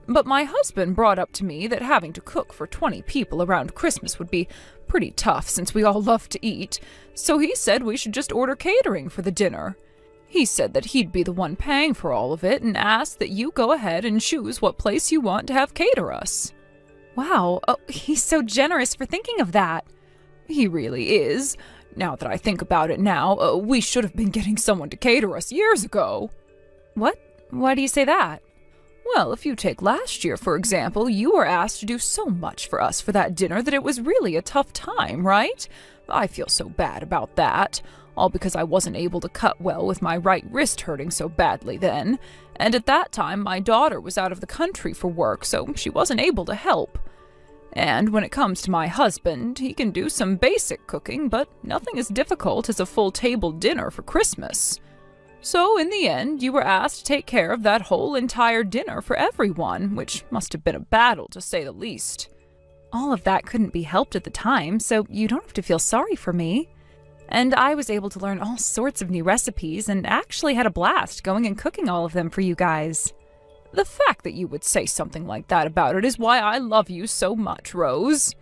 B: But my husband brought up to me that having to cook for 20 people around Christmas would be pretty tough since we all love to eat, so he said we should just order catering for the dinner. He said that he'd be the one paying for all of it and asked that you go ahead and choose what place you want to have cater us. Wow, he's so generous for thinking of that. He really is. Now that I think about it now, we should have been getting someone to cater us years ago. What? Why do you say that? Well, if you take last year, for example, you were asked to do so much for us for that dinner that it was really a tough time, right? I feel so bad about that, all because I wasn't able to cut well with my right wrist hurting so badly then, and at that time my daughter was out of the country for work, so she wasn't able to help. And when it comes to my husband, he can do some basic cooking, but nothing as difficult as a full table dinner for Christmas. So, in the end, you were asked to take care of that whole entire dinner for everyone, which must have been a battle, to say the least. All of that couldn't be helped at the time, so you don't have to feel sorry for me. And I was able to learn all sorts of new recipes and actually had a blast going and cooking all of them for you guys. The fact that you would say something like that about it is why I love you so much, Rose.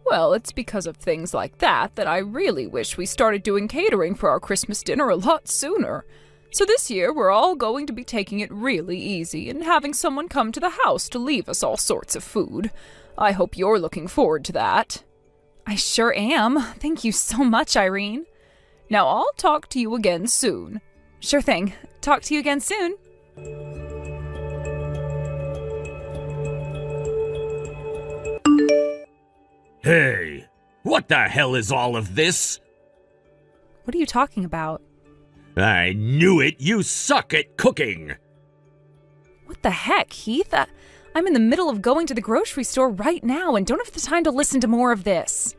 B: Well, it's because of things like that I really wish we started doing catering for our Christmas dinner a lot sooner. So this year we're all going to be taking it really easy and having someone come to the house to leave us all sorts of food. I hope you're looking forward to that. I sure am. Thank you so much, Irene. Now I'll talk to you again soon. Sure thing. Talk to you again soon.
A: Hey, what the hell is all of this?
B: What are you talking about?
A: I knew it! You suck at cooking!
B: What the heck, Heath? I'm in the middle of going to the grocery store right now and don't have the time to listen to more of this.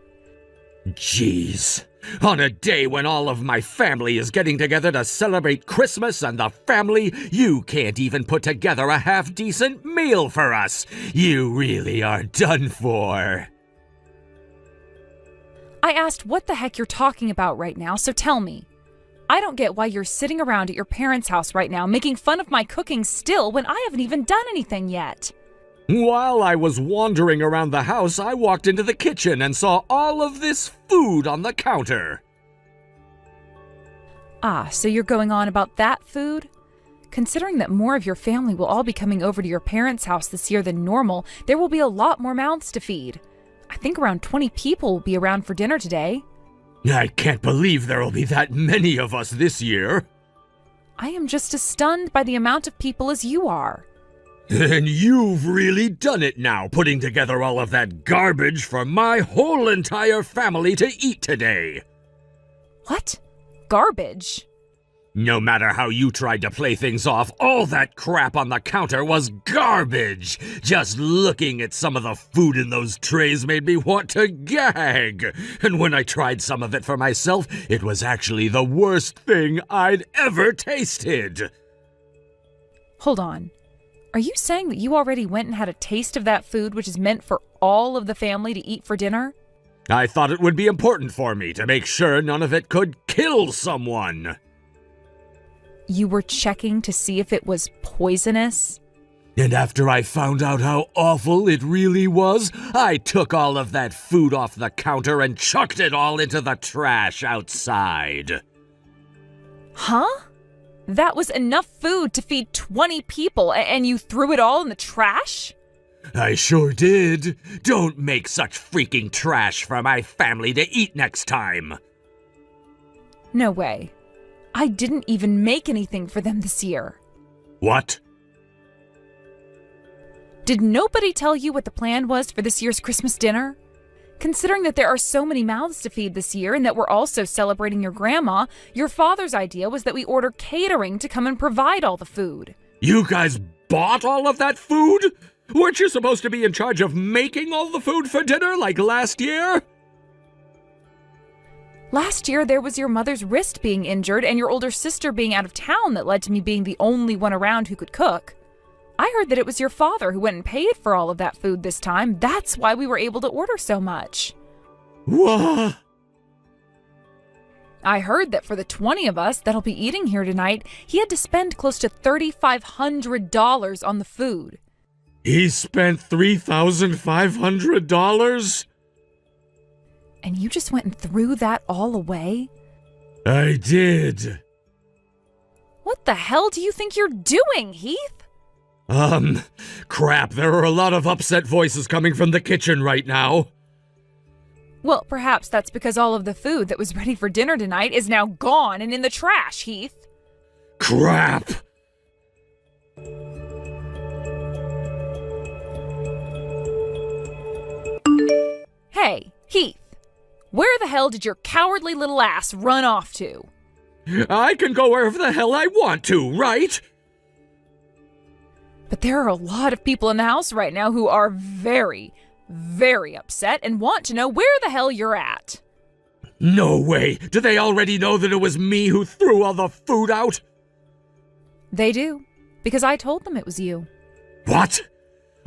A: Jeez. On a day when all of my family is getting together to celebrate Christmas and the family, you can't even put together a half-decent meal for us. You really are done for.
B: I asked what the heck you're talking about right now, so tell me. I don't get why you're sitting around at your parents' house right now making fun of my cooking still when I haven't even done anything yet.
A: While I was wandering around the house, I walked into the kitchen and saw all of this food on the counter.
B: Ah, so you're going on about that food? Considering that more of your family will all be coming over to your parents' house this year than normal, there will be a lot more mouths to feed. I think around 20 people will be around for dinner today.
A: I can't believe there'll be that many of us this year.
B: I am just as stunned by the amount of people as you are.
A: And you've really done it now, putting together all of that garbage for my whole entire family to eat today.
B: What? Garbage?
A: No matter how you tried to play things off, all that crap on the counter was garbage. Just looking at some of the food in those trays made me want to gag. And when I tried some of it for myself, it was actually the worst thing I'd ever tasted.
B: Hold on. Are you saying that you already went and had a taste of that food which is meant for all of the family to eat for dinner?
A: I thought it would be important for me to make sure none of it could kill someone.
B: You were checking to see if it was poisonous?
A: And after I found out how awful it really was, I took all of that food off the counter and chucked it all into the trash outside.
B: Huh? That was enough food to feed 20 people, and you threw it all in the trash?
A: I sure did. Don't make such freaking trash for my family to eat next time.
B: No way. I didn't even make anything for them this year.
A: What?
B: Did nobody tell you what the plan was for this year's Christmas dinner? Considering that there are so many mouths to feed this year and that we're also celebrating your grandma, your father's idea was that we order catering to come and provide all the food.
A: You guys bought all of that food? Weren't you supposed to be in charge of making all the food for dinner like last year?
B: Last year, there was your mother's wrist being injured and your older sister being out of town that led to me being the only one around who could cook. I heard that it was your father who went and paid for all of that food this time. That's why we were able to order so much.
A: What?
B: I heard that for the 20 of us that'll be eating here tonight, he had to spend close to $3,500 on the food.
A: He spent $3,500?
B: And you just went and threw that all away?
A: I did.
B: What the hell do you think you're doing, Heath?
A: Crap, there are a lot of upset voices coming from the kitchen right now.
B: Well, perhaps that's because all of the food that was ready for dinner tonight is now gone and in the trash, Heath.
A: Crap!
B: Hey, Heath. Where the hell did your cowardly little ass run off to?
A: I can go wherever the hell I want to, right?
B: But there are a lot of people in the house right now who are very, very upset and want to know where the hell you're at.
A: No way! Do they already know that it was me who threw all the food out?
B: They do, because I told them it was you.
A: What?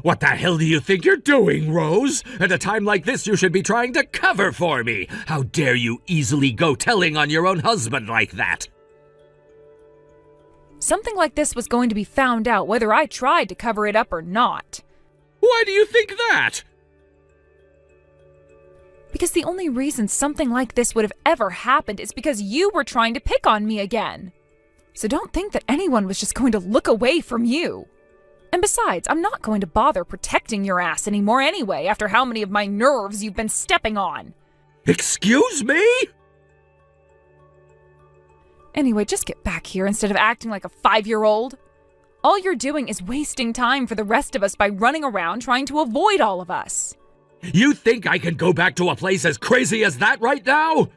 A: What the hell do you think you're doing, Rose? At a time like this, you should be trying to cover for me. How dare you easily go telling on your own husband like that?
B: Something like this was going to be found out whether I tried to cover it up or not.
A: Why do you think that?
B: Because the only reason something like this would have ever happened is because you were trying to pick on me again. So don't think that anyone was just going to look away from you. And besides, I'm not going to bother protecting your ass anymore anyway after how many of my nerves you've been stepping on.
A: Excuse me?
B: Anyway, just get back here instead of acting like a 5-year-old. All you're doing is wasting time for the rest of us by running around trying to avoid all of us.
A: You think I can go back to a place as crazy as that right now?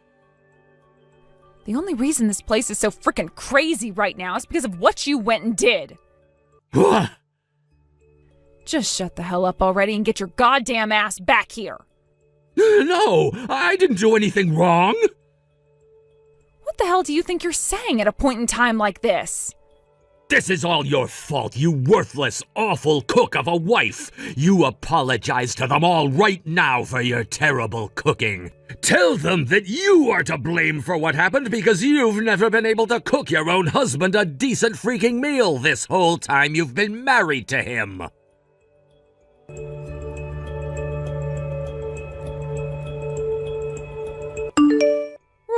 B: The only reason this place is so frickin' crazy right now is because of what you went and did. Just shut the hell up already and get your goddamn ass back here.
A: No, I didn't do anything wrong.
B: What the hell do you think you're saying at a point in time like this?
A: This is all your fault, you worthless, awful cook of a wife. You apologize to them all right now for your terrible cooking. Tell them that you are to blame for what happened because you've never been able to cook your own husband a decent freaking meal this whole time you've been married to him.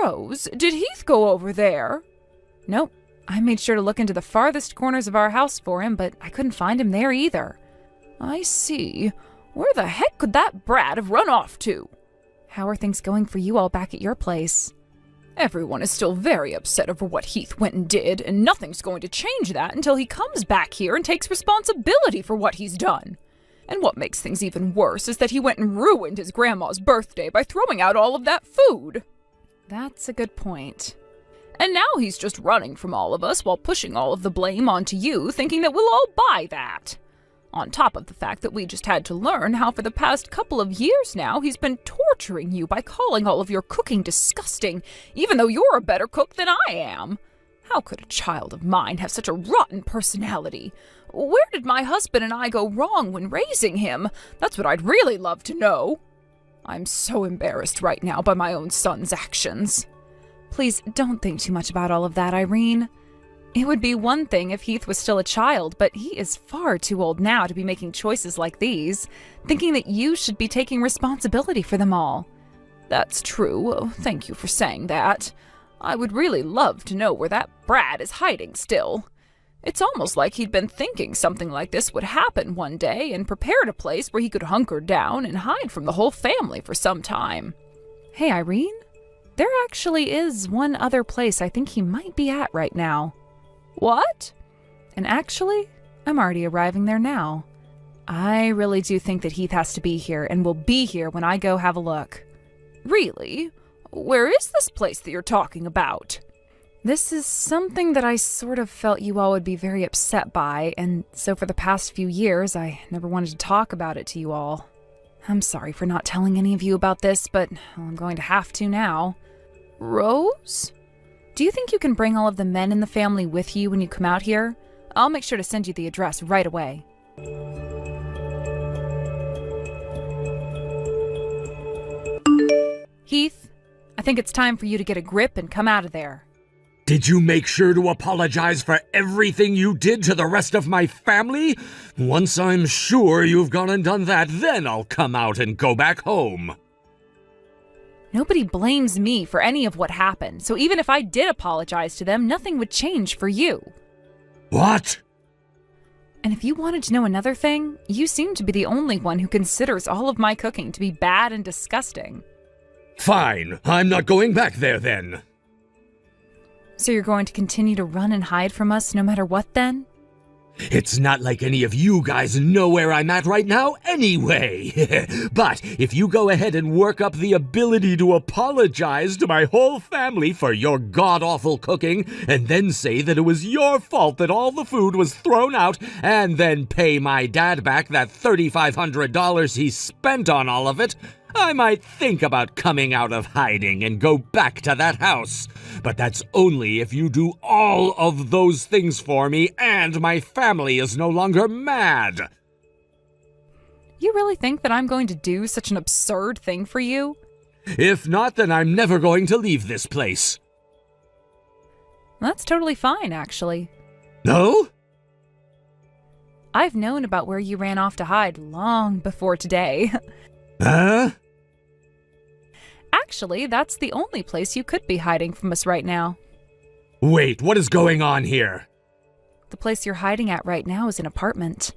B: Rose, did Heath go over there? Nope. I made sure to look into the farthest corners of our house for him, but I couldn't find him there either. I see. Where the heck could that brat have run off to? How are things going for you all back at your place? Everyone is still very upset over what Heath went and did, and nothing's going to change that until he comes back here and takes responsibility for what he's done. And what makes things even worse is that he went and ruined his grandma's birthday by throwing out all of that food. That's a good point. And now he's just running from all of us while pushing all of the blame onto you, thinking that we'll all buy that. On top of the fact that we just had to learn how for the past couple of years now he's been torturing you by calling all of your cooking disgusting, even though you're a better cook than I am. How could a child of mine have such a rotten personality? Where did my husband and I go wrong when raising him? That's what I'd really love to know. I'm so embarrassed right now by my own son's actions. Please don't think too much about all of that, Irene. It would be one thing if Heath was still a child, but he is far too old now to be making choices like these, thinking that you should be taking responsibility for them all. That's true. Oh, thank you for saying that. I would really love to know where that brat is hiding still. It's almost like he'd been thinking something like this would happen one day and prepared a place where he could hunker down and hide from the whole family for some time. Hey, Irene? There actually is one other place I think he might be at right now. What? And actually, I'm already arriving there now. I really do think that Heath has to be here and will be here when I go have a look. Really? Where is this place that you're talking about? This is something that I sort of felt you all would be very upset by, and so for the past few years, I never wanted to talk about it to you all. I'm sorry for not telling any of you about this, but I'm going to have to now. Rose? Do you think you can bring all of the men in the family with you when you come out here? I'll make sure to send you the address right away. Heath, I think it's time for you to get a grip and come out of there.
A: Did you make sure to apologize for everything you did to the rest of my family? Once I'm sure you've gone and done that, then I'll come out and go back home.
B: Nobody blames me for any of what happened, so even if I did apologize to them, nothing would change for you.
A: What?
B: And if you wanted to know another thing, you seem to be the only one who considers all of my cooking to be bad and disgusting.
A: Fine, I'm not going back there then.
B: So you're going to continue to run and hide from us no matter what then?
A: It's not like any of you guys know where I'm at right now anyway. But if you go ahead and work up the ability to apologize to my whole family for your god-awful cooking, and then say that it was your fault that all the food was thrown out, and then pay my dad back that $3,500 he spent on all of it, I might think about coming out of hiding and go back to that house. But that's only if you do all of those things for me and my family is no longer mad.
B: You really think that I'm going to do such an absurd thing for you?
A: If not, then I'm never going to leave this place.
B: That's totally fine, actually.
A: No?
B: I've known about where you ran off to hide long before today.
A: Huh?
B: Actually, that's the only place you could be hiding from us right now.
A: Wait, what is going on here?
B: The place you're hiding at right now is an apartment.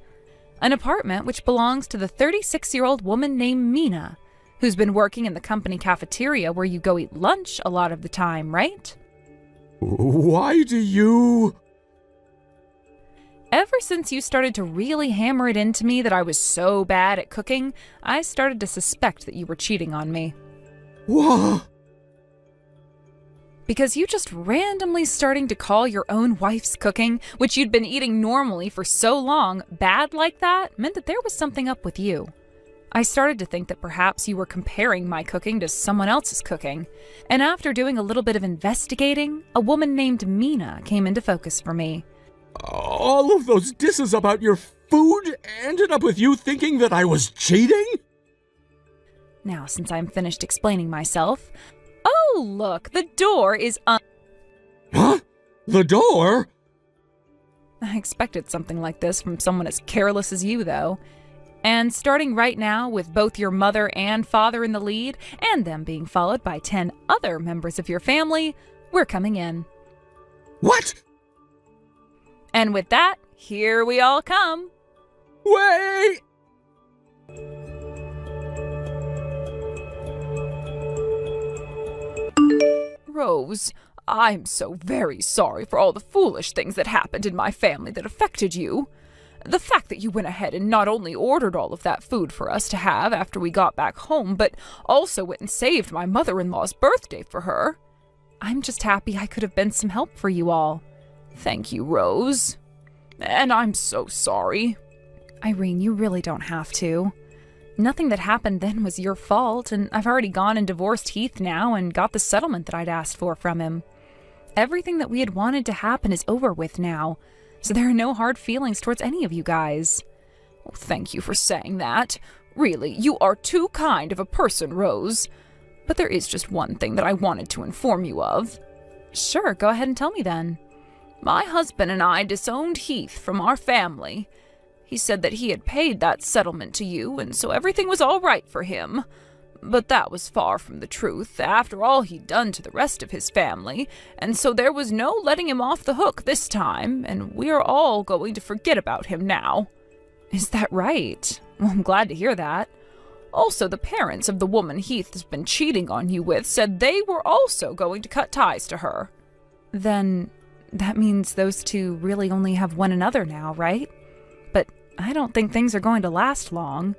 B: An apartment which belongs to the 36-year-old woman named Mina, who's been working in the company cafeteria where you go eat lunch a lot of the time, right?
A: Why do you...
B: Ever since you started to really hammer it into me that I was so bad at cooking, I started to suspect that you were cheating on me.
A: What?
B: Because you just randomly starting to call your own wife's cooking, which you'd been eating normally for so long, bad like that, meant that there was something up with you. I started to think that perhaps you were comparing my cooking to someone else's cooking. And after doing a little bit of investigating, a woman named Mina came into focus for me.
A: All of those disses about your food ended up with you thinking that I was cheating?
B: Now, since I'm finished explaining myself... Oh, look, the door is
A: Huh? The door?
B: I expected something like this from someone as careless as you, though. And starting right now, with both your mother and father in the lead, and them being followed by 10 other members of your family, we're coming in.
A: What?
B: And with that, here we all come.
A: Wait!
B: Rose, I'm so very sorry for all the foolish things that happened in my family that affected you. The fact that you went ahead and not only ordered all of that food for us to have after we got back home, but also went and saved my mother-in-law's birthday for her. I'm just happy I could have been some help for you all. Thank you, Rose. And I'm so sorry. Irene, you really don't have to. Nothing that happened then was your fault, and I've already gone and divorced Heath now and got the settlement that I'd asked for from him. Everything that we had wanted to happen is over with now, so there are no hard feelings towards any of you guys. Oh, thank you for saying that. Really, you are too kind of a person, Rose. But there is just one thing that I wanted to inform you of. Sure, go ahead and tell me then. My husband and I disowned Heath from our family. He said that he had paid that settlement to you, and so everything was all right for him. But that was far from the truth, after all he'd done to the rest of his family, and so there was no letting him off the hook this time, and we're all going to forget about him now. Is that right? Well, I'm glad to hear that. Also, the parents of the woman Heath has been cheating on you with said they were also going to cut ties to her. Then that means those two really only have one another now, right? But I don't think things are going to last long.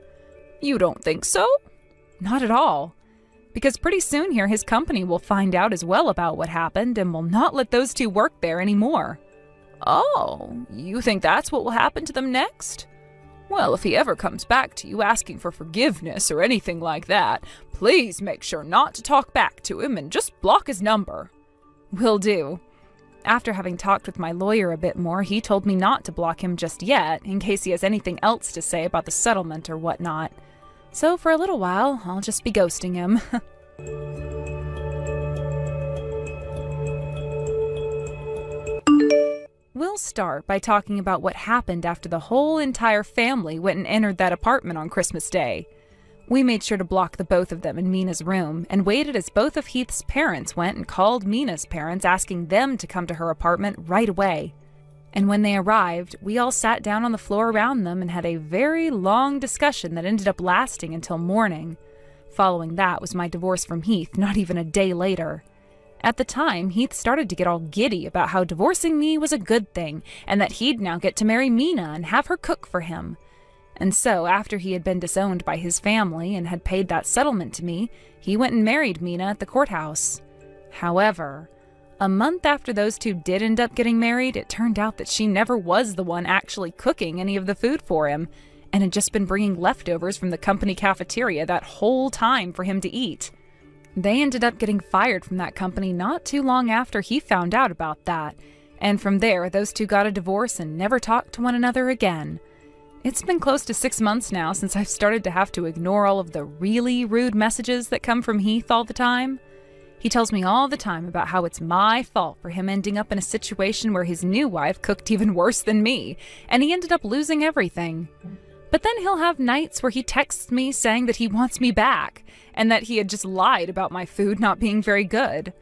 B: You don't think so? Not at all. Because pretty soon here his company will find out as well about what happened and will not let those two work there anymore. Oh, you think that's what will happen to them next? Well, if he ever comes back to you asking for forgiveness or anything like that, please make sure not to talk back to him and just block his number. Will do. After having talked with my lawyer a bit more, he told me not to block him just yet, in case he has anything else to say about the settlement or whatnot. So for a little while, I'll just be ghosting him. We'll start by talking about what happened after the whole entire family went and entered that apartment on Christmas Day. We made sure to block the both of them in Mina's room and waited as both of Heath's parents went and called Mina's parents asking them to come to her apartment right away. And when they arrived, we all sat down on the floor around them and had a very long discussion that ended up lasting until morning. Following that was my divorce from Heath, not even a day later. At the time, Heath started to get all giddy about how divorcing me was a good thing and that he'd now get to marry Mina and have her cook for him. And so, after he had been disowned by his family and had paid that settlement to me, he went and married Mina at the courthouse. However, a month after those two did end up getting married, it turned out that she never was the one actually cooking any of the food for him, and had just been bringing leftovers from the company cafeteria that whole time for him to eat. They ended up getting fired from that company not too long after he found out about that, and from there, those two got a divorce and never talked to one another again. It's been close to 6 months now since I've started to have to ignore all of the really rude messages that come from Heath all the time. He tells me all the time about how it's my fault for him ending up in a situation where his new wife cooked even worse than me, and he ended up losing everything. But then he'll have nights where he texts me saying that he wants me back, and that he had just lied about my food not being very good.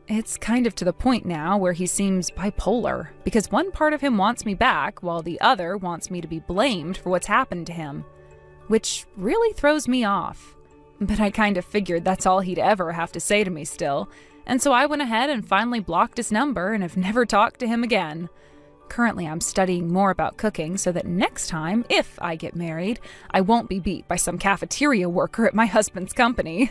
B: It's kind of to the point now where he seems bipolar, because one part of him wants me back, while the other wants me to be blamed for what's happened to him, which really throws me off. But I kind of figured that's all he'd ever have to say to me still, and so I went ahead and finally blocked his number and have never talked to him again. Currently, I'm studying more about cooking so that next time, if I get married, I won't be beat by some cafeteria worker at my husband's company.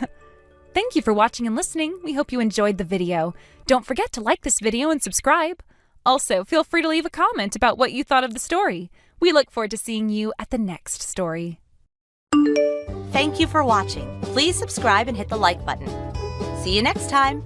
B: Thank you for watching and listening. We hope you enjoyed the video. Don't forget to like this video and subscribe. Also, feel free to leave a comment about what you thought of the story. We look forward to seeing you at the next story.
C: Thank you for watching. Please subscribe and hit the like button. See you next time.